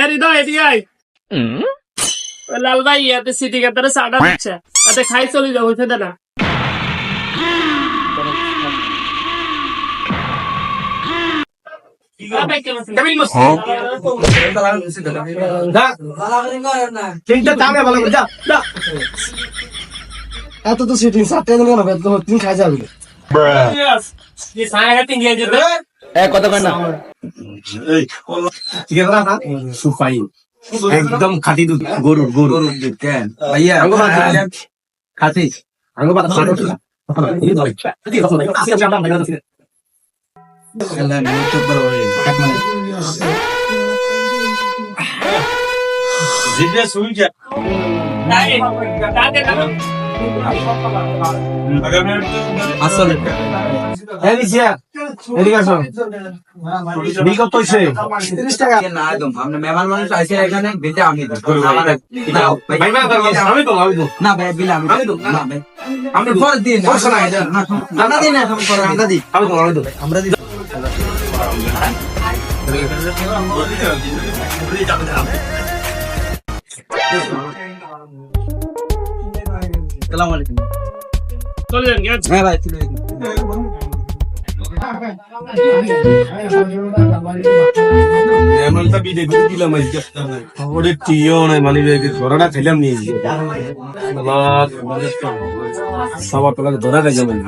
হৃদয় এদিকে আয়। লাল ভাই ইয়াতে সিটি কাতারে চাটা দিচ্ছে, তাতে খাই চলে যাবো, হইতে দে না। এত তো সিটিং 7টা দিন কেন বেদ তিন খাই যাবে কত কয় না সুপাই একদম খাঁটি দুধ গরুর গরুর দুধ কেন ভাইয়া খাঁটি আঙ্গো পাতা আসলে বিগত হয়েছে 30 টাকা না একদম আমরা মেহমান মানুষ আছে এখানে বেটে আমি না ভাই বিল আমি না ভাই আমরা পরে দিন আমরা দিন না আমরা দিই আমরা দিই আসসালামু আলাইকুম চলে যান গেছে। হ্যাঁ ভাই চলে এমনটা বিদে গুলো দিলাম ওরে টিও নাই মানে ধরাটা খেলাম নি সবার তোলাকে ধরা গেছে মানে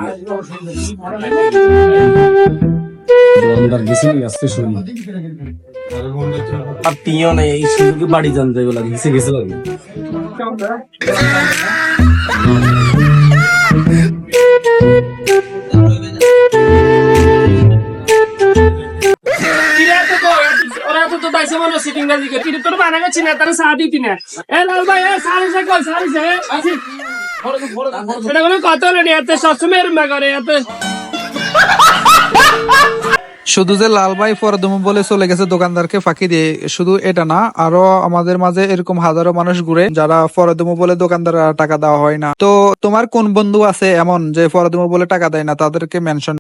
আর টিও নাই এই শুধু বাড়ি জানতে বলা গেছে গেছে লাগে শুধু যে লাল ভাই ফরদমু বলে চলে গেছে দোকানদারকে ফাঁকি দিয়ে, শুধু এটা না, আরো আমাদের মাঝে এরকম হাজারো মানুষ ঘুরে যারা ফরদমু বলে দোকানদার টাকা দেওয়া হয় না। তো তোমার কোন বন্ধু আছে এমন যে ফরদমু বলে টাকা দেয় না, তাদেরকে মেনশন